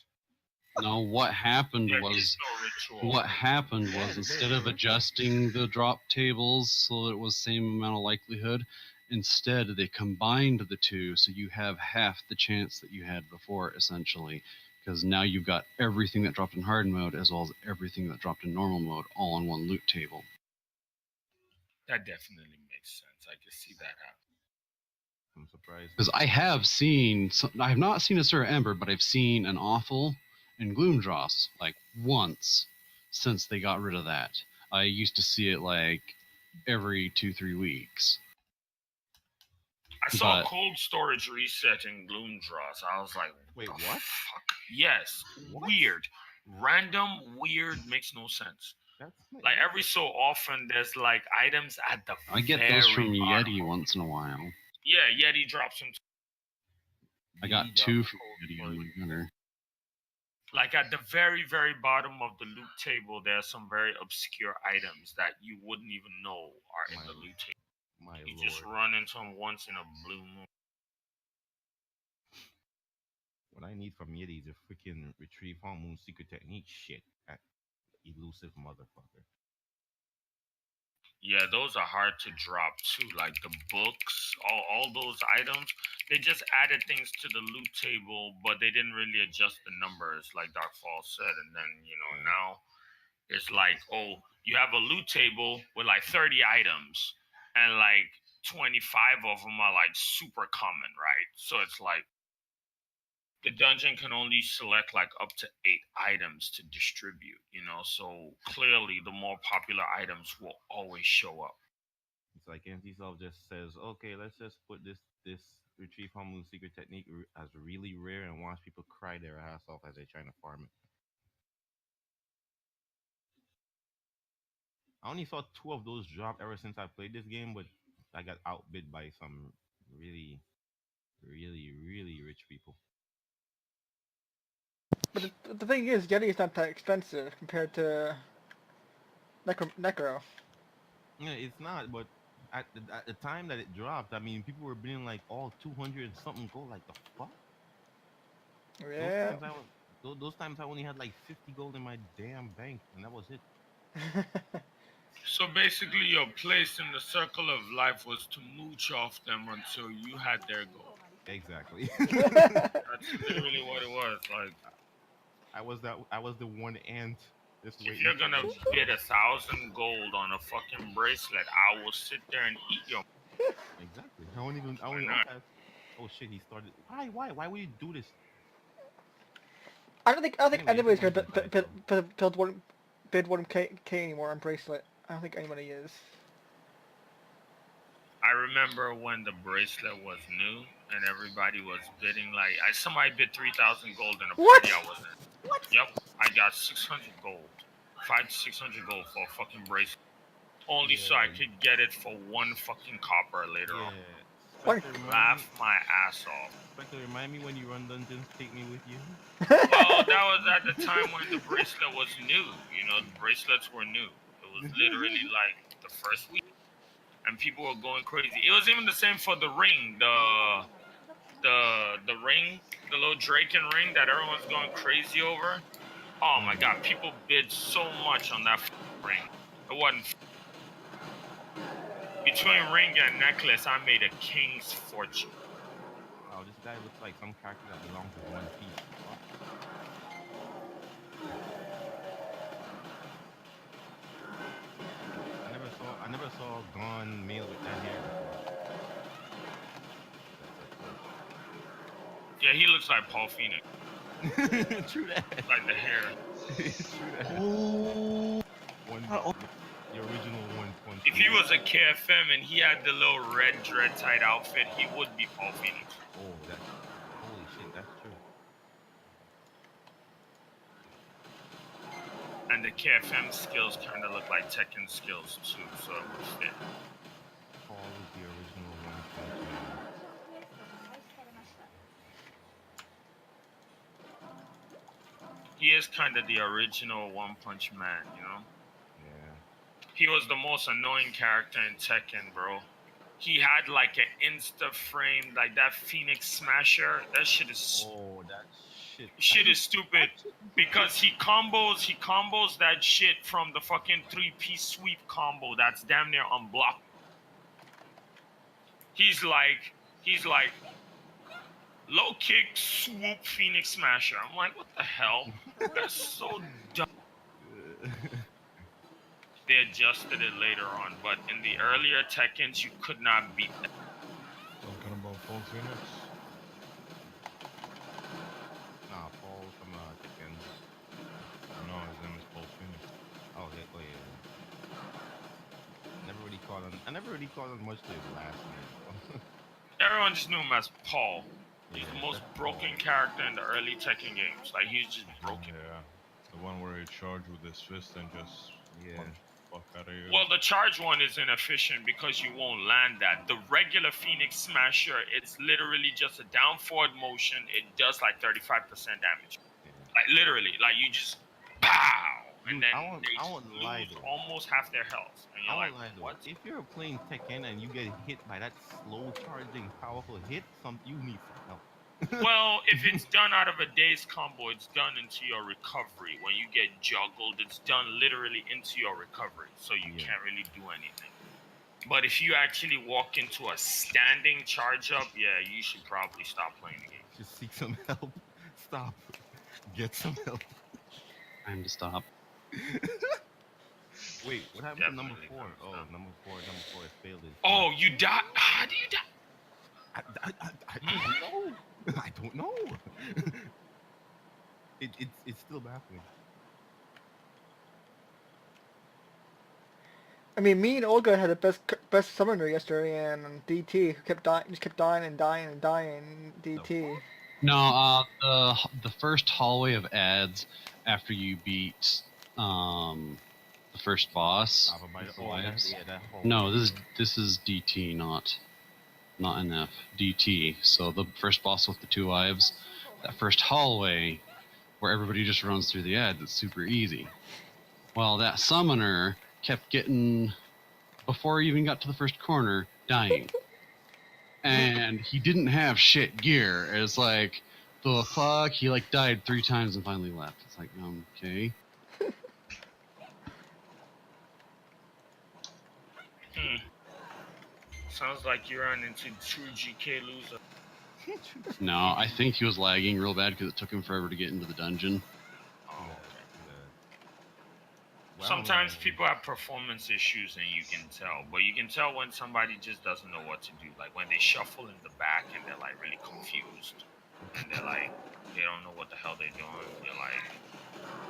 No, what happened There was is no ritual. what happened Yeah, was there instead of is. adjusting the drop tables so that it was same amount of likelihood, instead they combined the two so you have half the chance that you had before essentially, because now you've got everything that dropped in hard mode as well as everything that dropped in normal mode all on one loot table. That definitely makes sense. I can see that happen. I'm surprised. Because I have not seen a Sir Ember, but I've seen an Awful and Gloomdross like once since they got rid of that. I used to see it like every 2-3 weeks. I saw But cold storage reset in Gloomdross. I was like, Wait, the what? fuck? Yes. What? Weird. Random, weird, makes no sense. That's Like every so often, there's like items at the I get very those from bottom. Yeti once in a while. Yeah, Yeti drops them. I got BD 2 drops from cold Yeti on storage. my gunner. Like at the very, very bottom of the loot table, there are some very obscure items that you wouldn't even know are in My- the loot table. My You lord. just run into them once in a blue moon. What I need from Yeti is a freaking retrieve hormone secret technique shit. That elusive motherfucker. Yeah, those are hard to drop too. Like the books, all those items, they just added things to the loot table, but they didn't really adjust the numbers, like Darkfall said. And then, Yeah. now it's like, oh, you have a loot table with like 30 items, and like 25 of them are like super common, right? So it's like the dungeon can only select like up to 8 items to distribute. So clearly the more popular items will always show up. It's like NC Self just says, okay, let's just put this retrieve hormone secret technique as really rare and watch people cry their ass off as they're trying to farm it. I only saw 2 of those drop ever since I played this game, but I got outbid by some really, really, really rich people. But the thing is, Yeti is not that expensive compared to Necro. Yeah, it's not, but at the time that it dropped, I mean, people were bidding like all 200 and something gold. Like the fuck? Those Yeah. times I was, those times I only had like 50 gold in my damn bank, and that was it. So basically, your place in the circle of life was to mooch off them until you had their goal. Exactly. That's literally what it was. Like, I was the one ant just if waiting you're for gonna them. bid 1,000 gold on a fucking bracelet, I will sit there and eat your. Exactly. I won't even. I Why won't. not? Okay. Oh shit! He started. Why? Why? Why would you do this? I don't think Anyway, anybody's someone gonna just died, so. bid 1k anymore on bracelet. I don't think anybody is. I remember when the bracelet was new and everybody was bidding like somebody bid 3,000 gold in a What? party I was in. Yep, I got 600 gold, 500 to 600 gold for a fucking bracelet, only so I Yeah. could get it for one fucking copper later on. Yeah. What? Spectre, remind me. Laugh my ass off. Spectre, remind me when you run dungeons. Take me with you. Well, that was at the time when the bracelet was new. The bracelets were new. It was literally like the first week, and people were going crazy. It was even the same for the ring, the ring, the little Draken ring that everyone's going crazy over. Oh my god, people bid so much on that ring. It wasn't between ring and necklace. I made a king's fortune. Wow, this guy looks like some character that belongs to One Piece. Fuck. I never saw Gon male with that hair before. Yeah, he looks like Paul Phoenix. True that. Like the hair. True that. Oh, One, oh. the original One Punch If he Man. was a KFM and he had the little red dread tight outfit, he would be Paul Phoenix. Oh, that's holy shit. That's true. And the KFM skills kind of look like Tekken skills too, so it would fit. Paul is the original One Punch Man. He is kind of the original One Punch Man, you know? Yeah. He was the most annoying character in Tekken, bro. He had like an insta frame, like that Phoenix Smasher. That shit is Oh, that shit. shit is stupid because he combos that shit from the fucking 3-piece sweep combo that's damn near unblocked. He's like low kick swoop Phoenix Smasher. I'm like, what the hell? That's so dumb. They adjusted it later on, but in the earlier Tekkens, you could not beat that. Talking about Paul Phoenix. Nah, Paul from Tekken. No, his name is Paul Phoenix. Oh yeah, oh yeah. I never really caught on much to his last name. Everyone just knew him as Paul. He's Yeah, the most that's broken Paul. character in the early Tekken games. Like he's just broken. Yeah. The one where he charged with his fist and just Yeah. punch the fuck out of you. Well, the charge one is inefficient because you won't land that. The regular Phoenix Smasher, it's literally just a down forward motion. It does like 35% damage. Yeah. Like literally, like you just pow, and Dude, then I won't they lie lose though. almost half their health. And I you're won't like, lie though. what? If you're playing Tekken and you get hit by that slow charging powerful hit, you need some help. Well, if it's done out of a day's combo, it's done into your recovery. When you get juggled, it's done literally into your recovery, so you Yeah. can't really do anything. But if you actually walk into a standing charge up, yeah, you should probably stop playing the game. Just seek some help. Stop. Get some help. Time to stop. Wait, what happened to number Definitely 4? time to Oh, stop. number four has failed his. Oh, you die? How do you die? I don't know. I don't know. It's still baffling. I mean, me and Olga had the best summoner yesterday, and DT who kept dying, just kept dying and dying and dying. DT. No, the first hallway of ads after you beat the first boss. Lava by the with oh, lives. that whole No, this is DT, not NF. DT. So the first boss with the 2 lives, that first hallway where everybody just runs through the ads, it's super easy. Well, that summoner kept getting, before he even got to the first corner, dying. And he didn't have shit gear. It's like, the fuck? He like died 3 times and finally left. It's like, okay. Sounds like you ran into true GK loser. No, I think he was lagging real bad because it took him forever to get into the dungeon. Oh, okay. Well, Sometimes people have performance issues and you can tell, but you can tell when somebody just doesn't know what to do. Like when they shuffle in the back and they're like really confused and they're like, they don't know what the hell they're doing. You're like,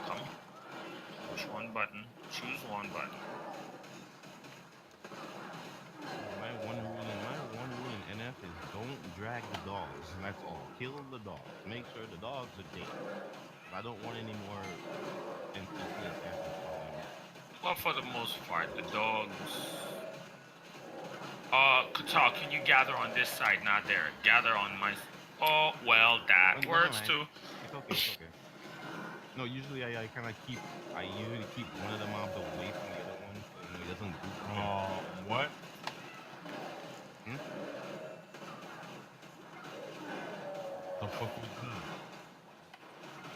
come, push one button, choose one button. My one rule in NF is don't drag the dogs. And that's all. Kill the dogs. Make sure the dogs are dead. I don't want any more NPC assassins following me. Well, for the most part, the dogs. Katal, can you gather on this side, not there? Gather on my. Oh, well, that No, works man. too. It's okay. It's okay. No, usually I kind of keep. I usually keep one of the mobs away from the other one, so he doesn't group them. What? Hmm? The fuck was that?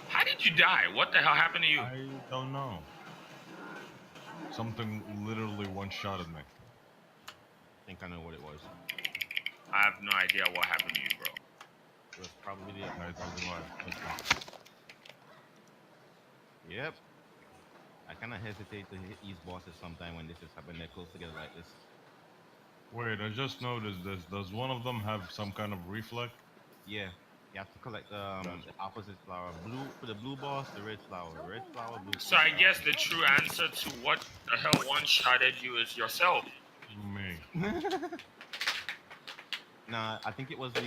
How did you die? What the hell happened to you? I don't know. Something literally one-shotted me. I think I know what it was. I have no idea what happened to you, bro. It was probably the. Nice one. Yep. I kind of hesitate to hit these bosses sometime when this is happening. They're close together like this. Wait, I just noticed this. Does one of them have some kind of reflex? Yeah. You have to collect the opposite flower. Blue for the blue boss, the red flower. Red flower, blue So flower. I guess the true answer to what the hell one-shotted you is yourself. Me. Nah, I think it was the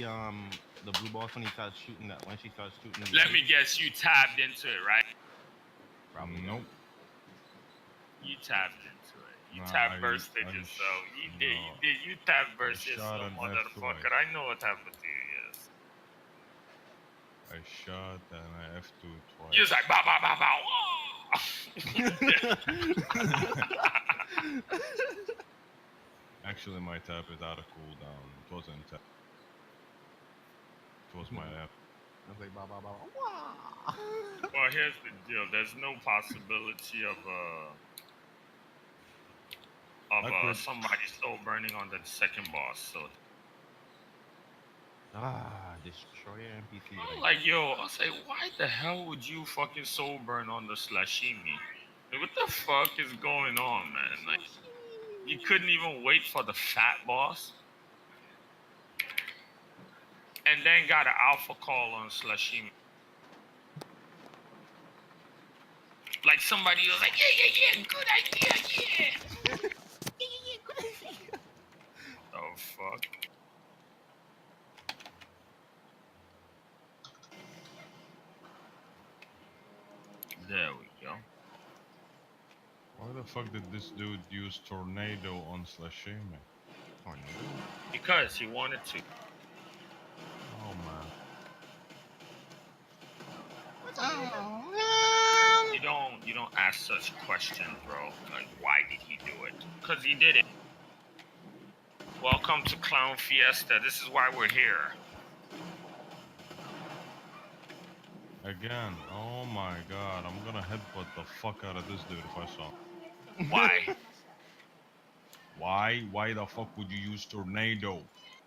blue boss when he started shooting that when she started shooting the Let ice. me guess, you tabbed into it, right? Probably. Nope. You tabbed into it. You Nah, tab bursted I yourself. You no, did. You did. You tab burst shot yourself, an F twice. motherfucker. I know what happened to you. Yes. I shot and I F2 twice. You was like bow bow bow bow. Actually, my tap is out of cooldown. It wasn't tap. It was my F. I was like, bah, bah, bah. Wah! Well, here's the deal. There's no possibility of I could. somebody soul burning on the second boss. So Destroyer NPC. I'm like, yo, I say, why the hell would you fucking soul burn on the slashimi? Like, what the fuck is going on, man? Like, you couldn't even wait for the fat boss, and then got an alpha call on slashimi. Like somebody was like, yeah, good idea, yeah. Oh fuck. There we go. Why the fuck did this dude use tornado on Slashimi? Because he wanted to. Oh man. You don't ask such questions, bro. Like, why did he do it? Because he did it. Welcome to Clown Fiesta. This is why we're here. Again. Oh my god. I'm gonna headbutt the fuck out of this dude if I saw him. Why? Why? Why the fuck would you use tornado?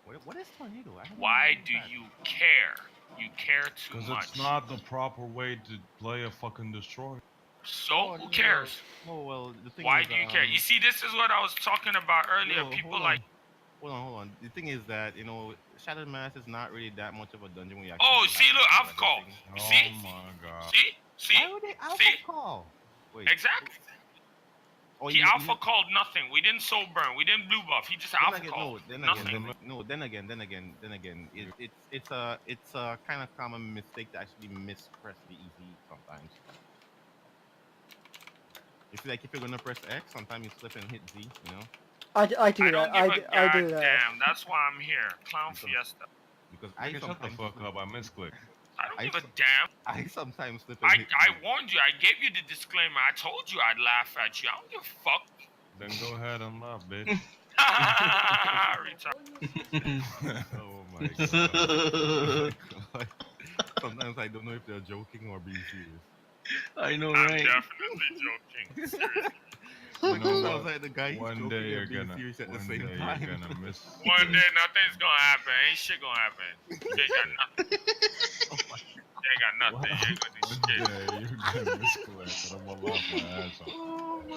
What is tornado? I don't Why know do that. you care? You care too Because much. it's not the proper way to play a fucking destroyer. So who no. cares? Oh well, the thing Why is, do you care? You see, this is what I was talking about earlier. yo, People hold like, on. Hold on. The thing is that Shattered Mass is not really that much of a dungeon where you oh, actually see, have look, to do I've called. everything. Oh See, my god. see, Why would they alpha see, call? Wait. exactly. Oh, He alpha called nothing. We didn't soul burn. We didn't blue buff. He just alpha called nothing. Then again, it's a kind of common mistake to actually mispress the easy sometimes. You see, like if you're gonna press X, sometimes you slip and hit Z. I do I that. don't give a I do that. goddamn. That's why I'm here. Clown Because- Fiesta. Because Nigga, shut the fuck up. I misclicked. I don't give a damn. I sometimes slip and hit Z. I warned you. I gave you the disclaimer. I told you I'd laugh at you. I don't give a fuck. Then go ahead and laugh, bitch. Retard. Oh my god. Sometimes I don't know if they're joking or being serious. I know, I'm right? definitely joking. Seriously. You know Sounds what? like the guy who's One joking day you're and being gonna. serious at the One same day time. you're gonna miss. One day nothing's gonna happen. Ain't shit gonna happen. You ain't got nothing. You ain't got nothing. You ain't gonna do One shit. day you're gonna misclick, and I'm gonna laugh my ass off. Oh my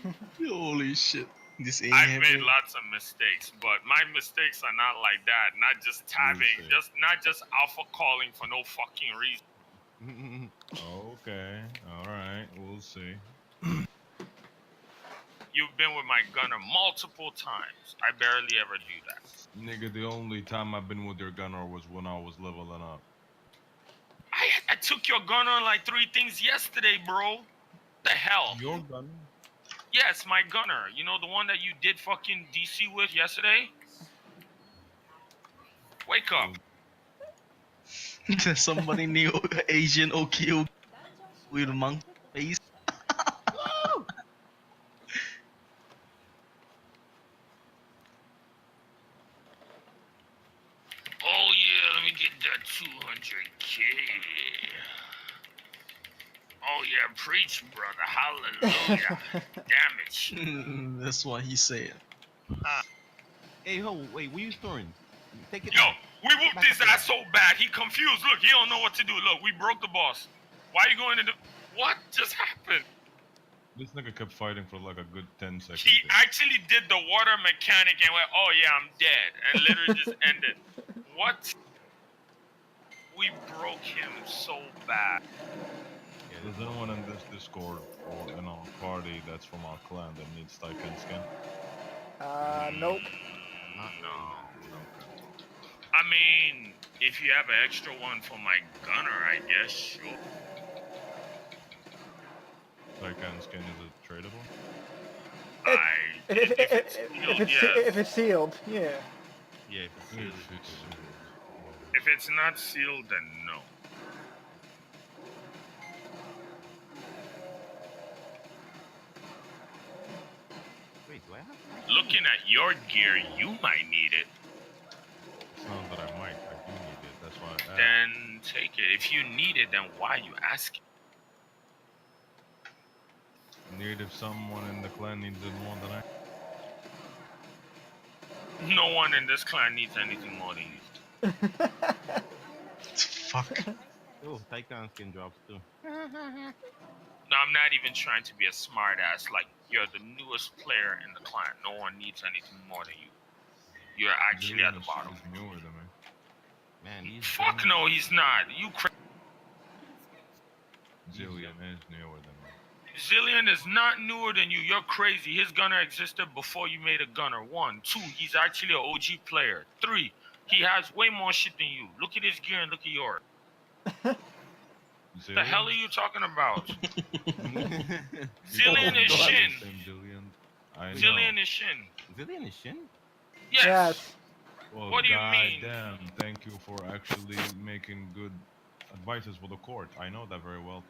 god. Holy shit. This ain't I've made happening. lots of mistakes, but my mistakes are not like that. Not just tabbing, see. not just alpha calling for no fucking reason. Okay. All right. We'll see. You've been with my gunner multiple times. I barely ever do that. Nigga, the only time I've been with your gunner was when I was leveling up. I took your gunner on like 3 things yesterday, bro. The hell? Your gunner? Yes, my gunner. You know the one that you did fucking DC with yesterday? Wake up. There's somebody new Asian okay with a monk face. Oh yeah, let me get that 200K. Oh yeah, preach, brother. Hallelujah. Damn it. That's what he said. Hey, wait, what are you storing? Take it Yo, back. we whooped Back his up ass so bad. He confused. Look, he don't know what to do. Look, we broke the boss. Why are you going to do? What just happened? This nigga kept fighting for like a good 10 seconds. He actually did the water mechanic and went, oh yeah, I'm dead. And literally just ended. What? we broke him so bad. Is anyone in this Discord or in our party that's from our clan that needs Taiken skin? Nope. Not No. really, man. Okay. I mean, if you have an extra one for my gunner, I guess, sure. Taiken skin, is it tradable? If it's sealed, yes. If it's sealed, yeah. Yeah, if it's sealed, If it's cool. If it's not sealed, then no. Wait, do I have Taiken? Looking at your gear, you might need it. It's not that I might, I do need it. That's why I asked. Then take it. If you need it, then why you asking? Need if someone in the clan needs it more than I. No one in this clan needs anything more than you. Fuck. Oh, Taiken skin drops too. No, I'm not even trying to be a smart ass. Like, you're the newest player in the clan. No one needs anything more than you. You're actually at the bottom. Is newer than me. Man, these Fuck guns- no, he's not. You Zillion is newer than me. Zillion is not newer than you. You're crazy. His gunner existed before you made a gunner. 1, 2, he's actually an OG player. 3, he has way more shit than you. Look at his gear and look at yours. The hell are you talking about? Zillion is Shin. I know. Zillion is Shin. Zillion is Shin? Yes. Yes. Well, What do you mean? Damn, thank you for actually making good advices for the court. I know that very well.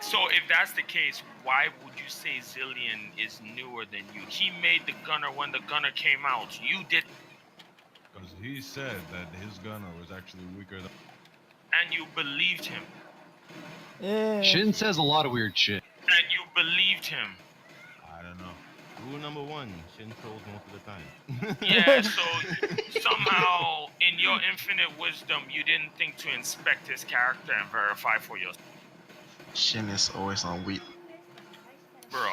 So if that's the case, why would you say Zillion is newer than you? He made the gunner when the gunner came out. You did, Because he said that his gunner was actually weaker than. and you believed him. Yeah. Shin says a lot of weird shit. And you believed him. I don't know. Rule number 1, Shin trolls most of the time. Yeah, so somehow in your infinite wisdom, you didn't think to inspect his character and verify for yourself. Shin is always on weed. Bro.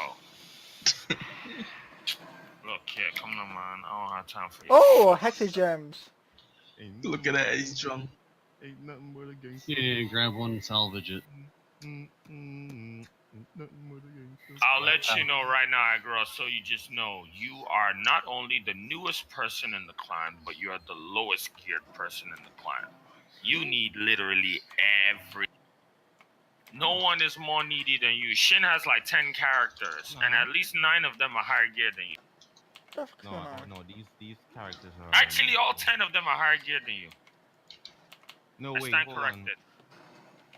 Look here, come on, man. I don't have time for you. Oh, hexagems. Look at that, he's drunk. Ain't nothing but a gangster. Yeah, grab one and salvage it. Ain't nothing but a gangster. I'll let you know right now, Agro, so you just know you are not only the newest person in the clan, but you are the lowest geared person in the clan. You need literally every. No one is more needy than you. Shin has like 10 characters, and at least 9 of them are higher geared than you. What the fuck's going on? No, these characters are... Actually, all 10 of them are higher geared than you. No, I wait, stand hold on. corrected.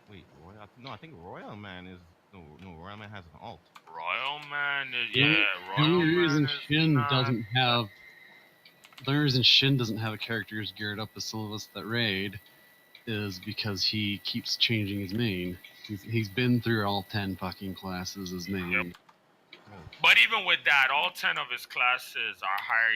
Wait, Royal... No, I think Royal Man is... No, Royal Man has an alt. Royal Man is... The Yeah, Royal only reason Man is Shin not... doesn't have the only reason Shin doesn't have a character as geared up as some of us that raid is because he keeps changing his main. He's been through all 10 fucking classes as main. Yep. But even with that, all 10 of his classes are higher